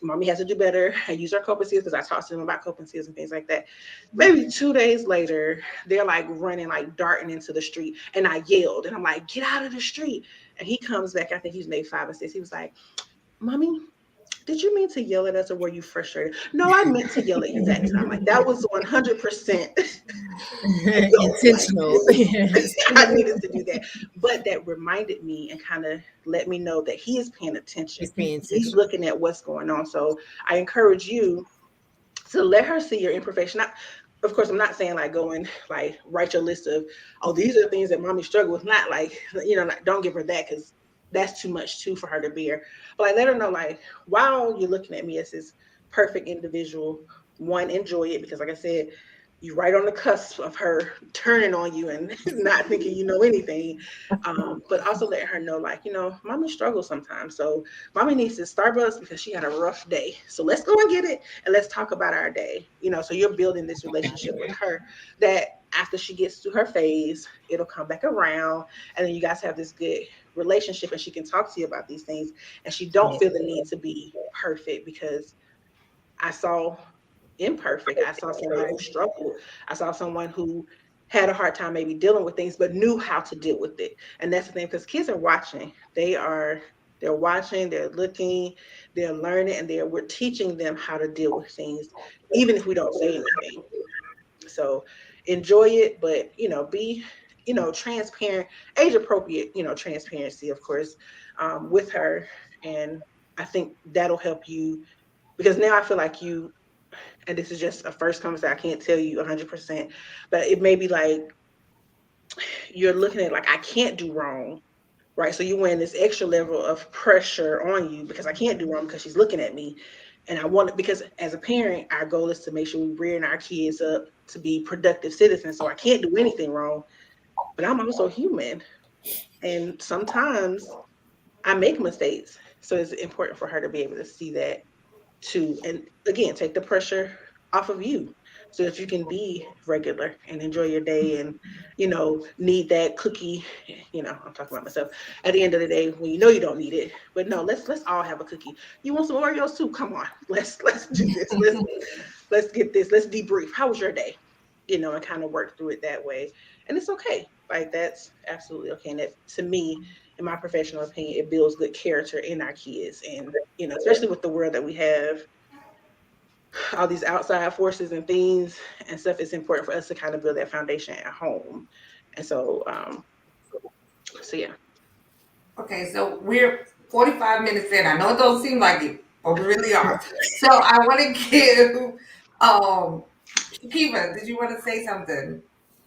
Mommy has to do better and use our coping skills, because I talked to them about coping skills and things like that. Maybe 2 days later, they're like running, like darting into the street. And I yelled and I'm like, get out of the street. And he comes back, I think he's maybe 5 or 6. He was like, mommy, did you mean to yell at us or were you frustrated? No, I meant to yell at you that time. Like, that was 100% like, Intentional. Yes. I needed to do that. But that reminded me and kind of let me know that he is paying attention. He's paying He's attention. looking at what's going on. So I encourage you to let her see your imperfection. Of course, I'm not saying like go and like write your list of, oh, these are the things that mommy struggled with. Not like, like, don't give her that, because that's too much too for her to bear. But like, let her know, like, while you're looking at me as this perfect individual, one, enjoy it, because like I said, you're right on the cusp of her turning on you and not thinking you know anything. But also let her know, like, mommy struggles sometimes. So mommy needs this Starbucks because she had a rough day. So let's go and get it and let's talk about our day. So you're building this relationship with her that after she gets through her phase, it'll come back around. And then you guys have this good relationship and she can talk to you about these things. And she don't feel the need to be perfect, because I saw imperfect. I saw someone who struggled. I saw someone who had a hard time maybe dealing with things, but knew how to deal with it. And that's the thing, because kids are watching. They're watching, they're looking, they're learning, and we're teaching them how to deal with things, even if we don't say anything. So enjoy it, but be transparent, age appropriate, transparency, of course, with her. And I think that'll help you, because now I feel like you, and this is just a first conversation, I can't tell you 100%, but it may be like you're looking at like, I can't do wrong, right? So you're wearing this extra level of pressure on you, because I can't do wrong because she's looking at me. And I want it, because as a parent, our goal is to make sure we rearing our kids up to be productive citizens. So I can't do anything wrong, but I'm also human. And sometimes I make mistakes. So it's important for her to be able to see that too. And again, take the pressure off of you so that you can be regular and enjoy your day, and need that cookie. I'm talking about myself. At the end of the day, when you don't need it, but no, let's all have a cookie. You want some Oreos too? Come on, let's do this. Let's get this. Let's debrief. How was your day? And kind of work through it that way. And it's okay. Like, that's absolutely okay. And that, to me, in my professional opinion, it builds good character in our kids. And especially with the world that we have, all these outside forces and things and stuff, it's important for us to kind of build that foundation at home. And so yeah. Okay, so we're 45 minutes in. I know it don't seem like it, but we really are. So I want to give um Shakiva, did you want to say something?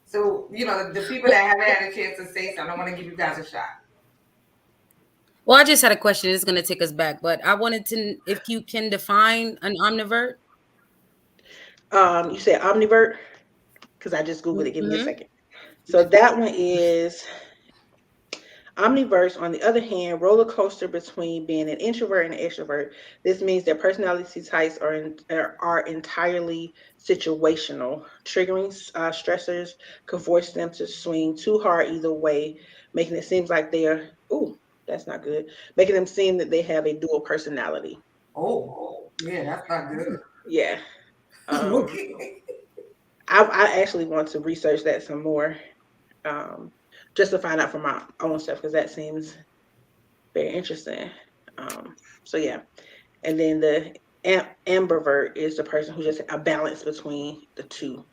So, the people that haven't had a chance to say something, I want to give you guys a shot. Well, I just had a question. It's going to take us back, but I wanted to, if you can define an omnivert. You said omnivert, because I just Googled it. Give me a Mm-hmm. second. So that one is Omniverse, on the other hand, roller coaster between being an introvert and an extrovert. This means their personality types are entirely situational. Triggering stressors can force them to swing too hard either way, making it seem like they are. Ooh, that's not good. Making them seem that they have a dual personality. Oh, yeah, that's not good. Yeah. Um, Okay. I actually want to research that some more, um, just to find out for my own stuff because that seems very interesting. Um, so yeah, and then the ambivert is the person who just a balance between the two.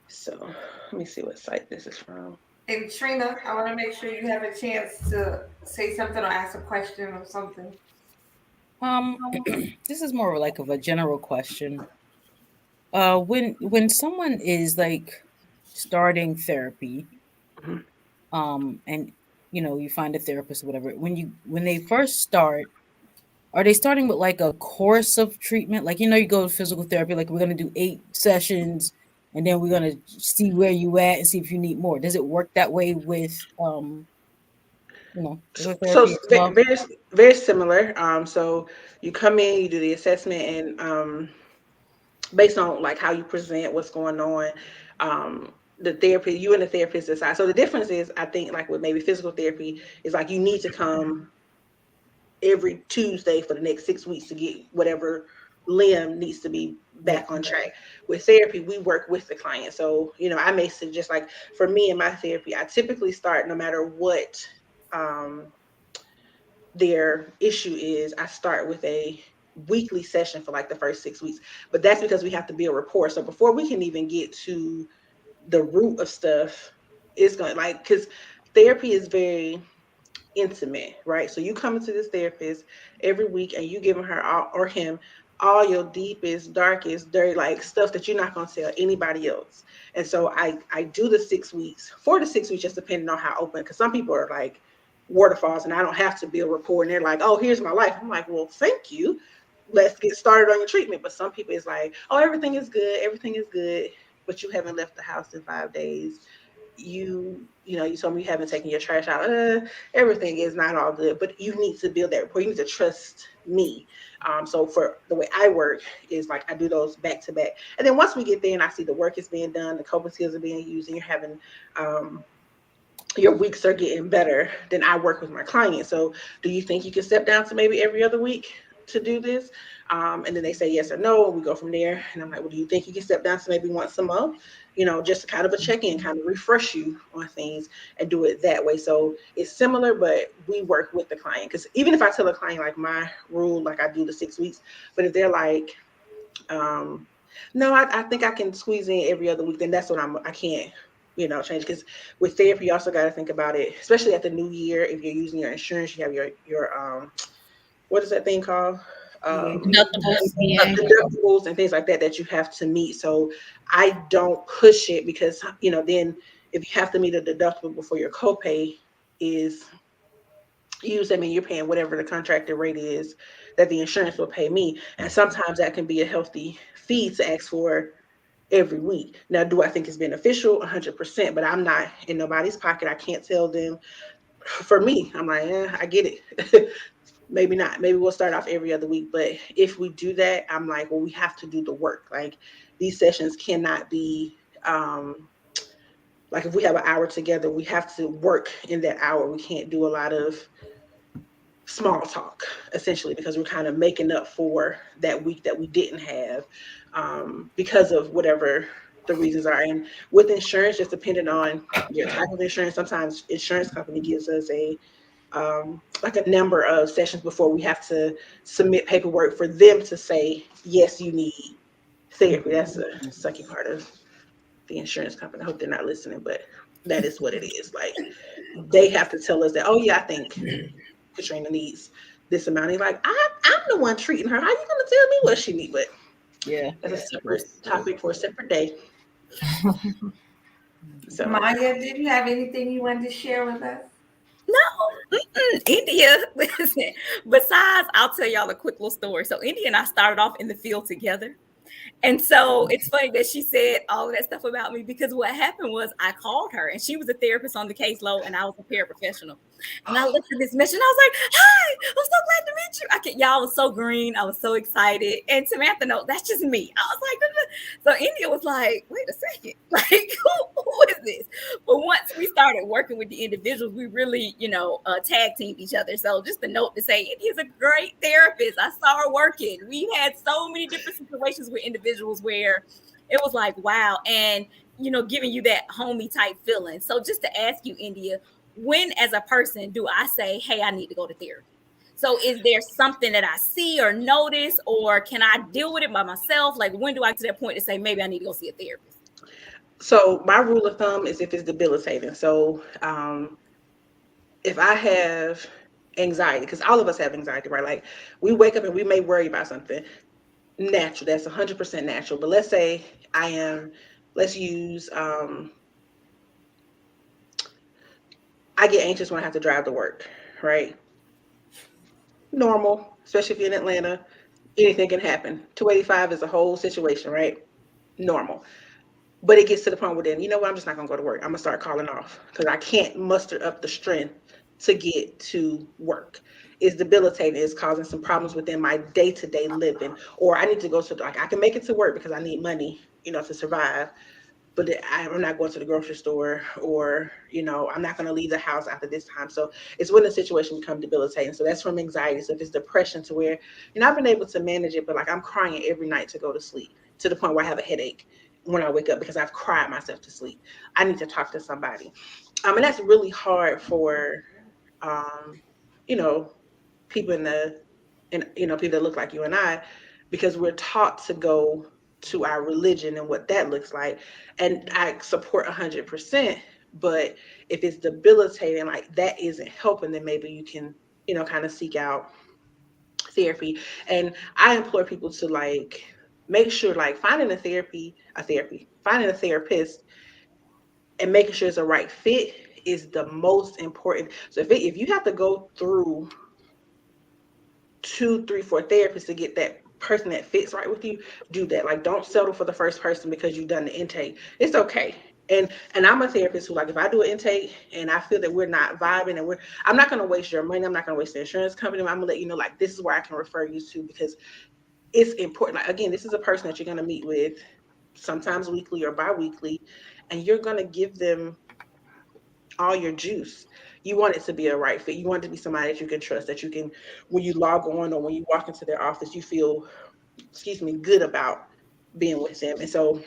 So let me see what site this is from. And Trina, I want to make sure you have a chance to say something or ask a question or something. This is more like of a general question. When someone is like starting therapy, Mhm. and you find a therapist or whatever, when they first start, are they starting with like a course of treatment? Like, you go to physical therapy, like we're gonna do 8 sessions, and then we're gonna see where you at and see if you need more. Does it work that way with physical So therapy as well? very very similar. So you come in, you do the assessment, and based on like how you present what's going on, the therapy you and the therapist decide. So the difference is, I think, like with maybe physical therapy, is like you need to come every Tuesday for the next 6 weeks to get whatever limb needs to be Yeah. back on track. With therapy, we work with the client. So, I may suggest, like, for me in my therapy, I typically start, no matter what um, their issue is, I start with a weekly session for like the first 6 weeks. But that's because we have to build rapport. So before we can even get to the root of stuff, it's going to, like, because therapy is very intimate, right? So you come into this therapist every week and you giving her or him all your deepest, darkest, dirty, like stuff that you're not gonna tell anybody else. And so I do the 6 weeks, 4 to 6 weeks, just depending on how open. Because some people are like waterfalls, and I don't have to build rapport. And they're like, "Oh, here's my life." I'm like, "Well, thank you. Let's get started on your treatment." But some people is like, "Oh, everything is good," but you haven't left the house in 5 days. You told me you haven't taken your trash out. Everything is not all good, but you need to build that rapport. You need to trust me. So for the way I work is like I do those back to back, and then once we get there and I see the work is being done, the coping skills are being used, and you're having um, your weeks are getting better, then I work with my client. So do you think you can step down to maybe every other week to do this? And then they say yes or no, and we go from there. And I'm like, well, do you think you can step down to maybe once a month? Just kind of a check-in, kind of refresh you on things and do it that way. So it's similar, but we work with the client. Because even if I tell a client like my rule, like I do the 6 weeks, but if they're like, um, no, I think I can squeeze in every other week, then that's what I can't, change. Because with therapy, you also got to think about it, especially at the new year. If you're using your insurance, you have your what is that thing called? Um, Deductibles. Deductibles and things like that you have to meet. So I don't push it because then if you have to meet a deductible before your copay is used, I mean you're paying whatever the contracted rate is that the insurance will pay me, and sometimes that can be a healthy fee to ask for every week. Now, do I think it's beneficial? 100%, but I'm not in nobody's pocket. I can't tell them. For me, I'm like, I get it. Maybe not. Maybe we'll start off every other week. But if we do that, I'm like, well, we have to do the work. Like these sessions cannot be like if we have an hour together, we have to work in that hour. We can't do a lot of small talk essentially because we're kind of making up for that week that we didn't have because of whatever the reasons are. And with insurance, just depending on your type of insurance, sometimes insurance company gives us a like a number of sessions before we have to submit paperwork for them to say yes, you need therapy. That's a sucky part of the insurance company. I hope they're not listening, but that is what it is. Like they have to tell us that, oh yeah, I think Katrina needs this amount. He's like, I'm the one treating her. How you gonna tell me what she needs? But Yeah. that's a separate topic for a separate day. So Maya, did you have anything you wanted to share with us? No, India. Listen, besides, I'll tell y'all a quick little story. So India and I started off in the field together. And so it's funny that she said all of that stuff about me because what happened was I called her and she was a therapist on the caseload and I was a paraprofessional. And I looked at this mission. I was like, "Hi, I'm so glad to meet you." Y'all was so green. I was so excited. And Samantha, no, that's just me. I was like, so India was like, "Wait a second, like who is this?" But once we started working with the individuals, we really, tag teamed each other. So just a note to say, India's a great therapist. I saw her working. We had so many different situations with individuals where it was like, wow. And, giving you that homie type feeling. So just to ask you, India, when as a person do I say, hey, I need to go to therapy? So is there something that I see or notice, or can I deal with it by myself? Like, when do I get to that point to say, maybe I need to go see a therapist? So my rule of thumb is if it's debilitating. So if I have anxiety, because all of us have anxiety, right? Like we wake up and we may worry about something natural. That's 100% natural. But let's say let's use, I get anxious when I have to drive to work, right? Normal, especially if you're in Atlanta, anything can happen. 285 is a whole situation, right? Normal. But it gets to the point where then, you know what, I'm just not gonna go to work. I'm gonna start calling off because I can't muster up the strength to get to work. It's debilitating. It's causing some problems within my day-to-day living. Or I need to go to, like, I can make it to work because I need money, to survive. But I'm not going to the grocery store, or I'm not going to leave the house after this time. So it's when the situation becomes debilitating. So that's from anxiety. So if it's depression, to where I've been able to manage it, but like I'm crying every night to go to sleep, to the point where I have a headache when I wake up because I've cried myself to sleep. I need to talk to somebody. And that's really hard for you know people people that look like you and I, because we're taught to go to our religion and what that looks like. And I support 100%, but if it's debilitating, like that isn't helping, then maybe you can, kind of seek out therapy. And I implore people to like make sure, like finding a therapist and making sure it's a right fit is the most important. So if you have to go through 2, 3, 4 therapists to get that person that fits right with you, do that. Like, don't settle for the first person because you've done the intake. It's okay. And I'm a therapist who, like, if I do an intake and I feel that we're not vibing and I'm not going to waste your money. I'm not going to waste the insurance company. I'm going to let you know, like, this is where I can refer you to, because it's important. Like, again, this is a person that you're going to meet with sometimes weekly or bi-weekly, and you're going to give them all your juice. You want it to be a right fit. You want it to be somebody that you can trust, that you can, when you log on or when you walk into their office, you feel, good about being with them. And so,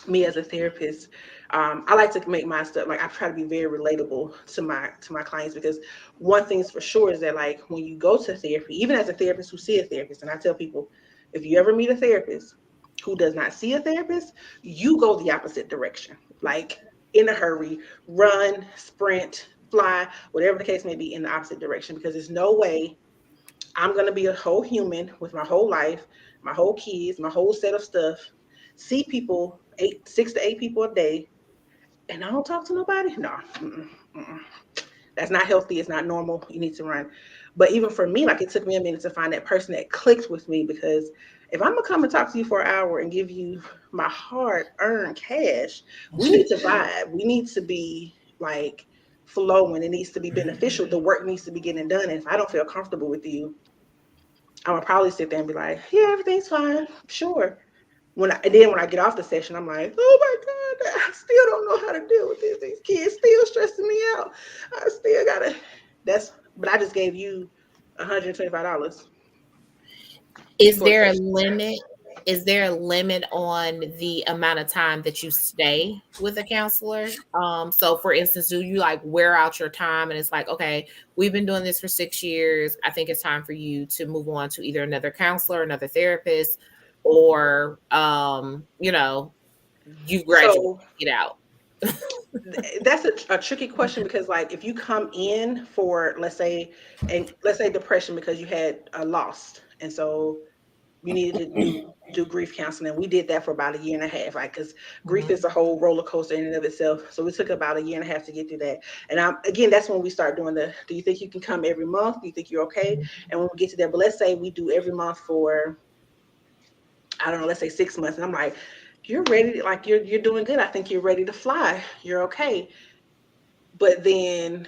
me as a therapist, I like to make my stuff, like, I try to be very relatable to my clients, because one thing's for sure is that, like, when you go to therapy, even as a therapist who see a therapist, and I tell people, if you ever meet a therapist who does not see a therapist, you go the opposite direction. Like, in a hurry, run, sprint, fly, whatever the case may be, in the opposite direction, because there's no way I'm going to be a whole human with my whole life, my whole kids, my whole set of stuff, see people, 6 to 8 people a day, and I don't talk to nobody. No, mm-mm. That's not healthy. It's not normal. You need to run. But even for me, like, it took me a minute to find that person that clicks with me, because if I'm gonna come and talk to you for an hour and give you my hard-earned cash, we need to vibe. We need to be like flowing. It needs to be beneficial. The work needs to be getting done. And if I don't feel comfortable with you, I'm gonna probably sit there and be like, yeah, everything's fine, sure. When I get off the session, I'm like, oh my God, I still don't know how to deal with this. These kids still stressing me out. I still gotta. But I just gave you $125 Is for a there a session. limit? Is there a limit on the amount of time that you stay with a counselor? So for instance, do you like wear out your time and it's like, okay, we've been doing this for 6 years. I think it's time for you to move on to either another counselor, another therapist, or you've graduated, So get out. that's a tricky question, because, like, if you come in for, let's say depression because you had a loss, and so you needed to do grief counseling. We did that for about a year and a half, like, because grief is a whole roller coaster in and of itself. So we took about a year and a half to get through that. And again, that's when we start doing do you think you can come every month? Do you think you're okay? And when we get to that, but let's say we do every month for, I don't know, let's say 6 months, and I'm like, you're ready, like you're doing good. I think you're ready to fly. You're okay. But then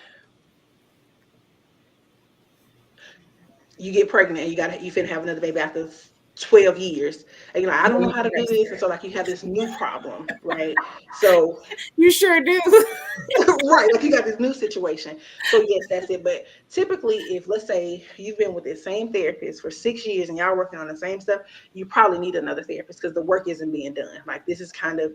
you get pregnant and you finna have another baby after 12 years. And you're like, I don't know how to do this. And so like you have this new problem, right? So You sure do. right, like you got this new situation. So yes, that's it. But typically, if let's say you've been with the same therapist for 6 years and y'all working on the same stuff, you probably need another therapist because the work isn't being done. Like this is kind of,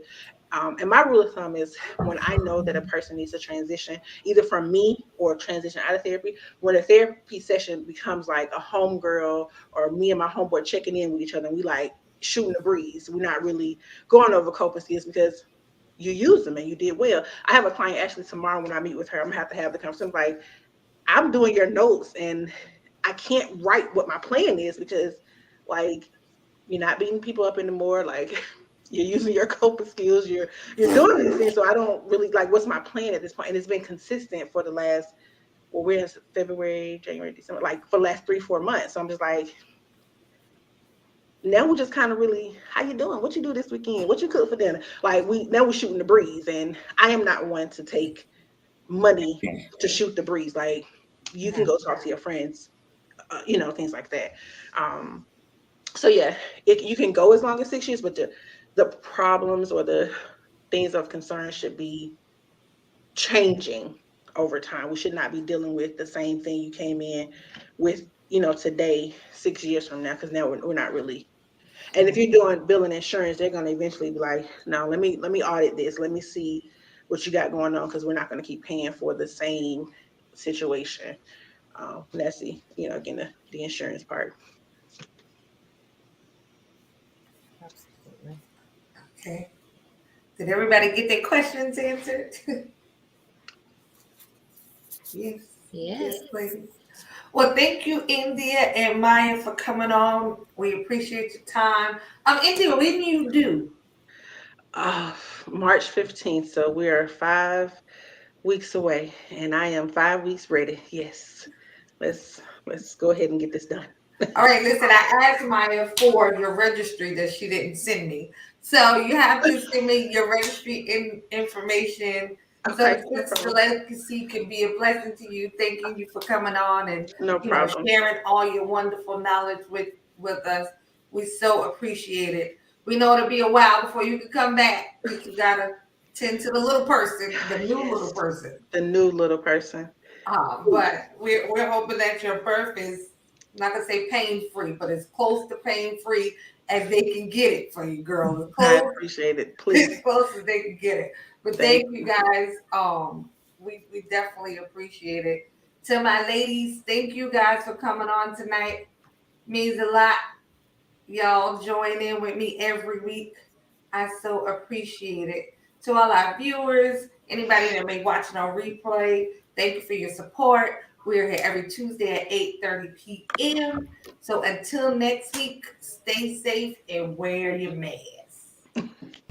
and my rule of thumb is when I know that a person needs to transition either from me or transition out of therapy, when a therapy session becomes like a homegirl or me and my homeboy checking in with each other, and we like shooting the breeze. We're not really going over coping skills because you used them and you did well. I have a client actually tomorrow when I meet with her. I'm gonna have the conversation like, I'm doing your notes and I can't write what my plan is because like you're not beating people up anymore. Like you're using your coping skills. You're doing these things. So I don't really like what's my plan at this point. And it's been consistent for the last well, we're in February, January, December, like for the last 3-4 months. So I'm just like, now we just kind of really, how you doing? What you do this weekend? What you cook for dinner? Like we're shooting the breeze, and I am not one to take money to shoot the breeze. Like you can go talk to your friends, things like that. Um, so yeah, you can go as long as 6 years, but the problems or the things of concern should be changing over time. We should not be dealing with the same thing you came in with, today, 6 years from now, because now we're not really. And if you're doing billing insurance, they're going to eventually be like, no, let me audit this. Let me see what you got going on because we're not going to keep paying for the same situation. That's again, the insurance part. Absolutely. Okay. Did everybody get their questions answered? Yes. Yes. Yes, ladies. Well, thank you, India and Maya, for coming on. We appreciate your time. India, when you do? Uh, March 15th. So we are 5 weeks away, and I am 5 weeks ready. Yes. Let's go ahead and get this done. All right, listen, I asked Maya for your registry that she didn't send me. So you have to send me your registry information so Okay, that no the problem. legacy can be a blessing to you. Thanking you for coming on and No problem. sharing all your wonderful knowledge with us. We so appreciate it. We know it'll be a while before you can come back because you gotta tend to the little person, the new little Yes, person. the new little person. But we're hoping that your birth is I'm not gonna say pain free, but as close to pain free as they can get it for you, girl. As I close, appreciate it. as Please, close as they can get it. But thank thank you you. guys. We definitely appreciate it. To my ladies, thank you guys for coming on tonight. Means a lot. Y'all join in with me every week. I so appreciate it. To all our viewers, anybody that may be watching on replay, thank you for your support. We're here every Tuesday at 8:30 p.m. So until next week, stay safe and wear your mask.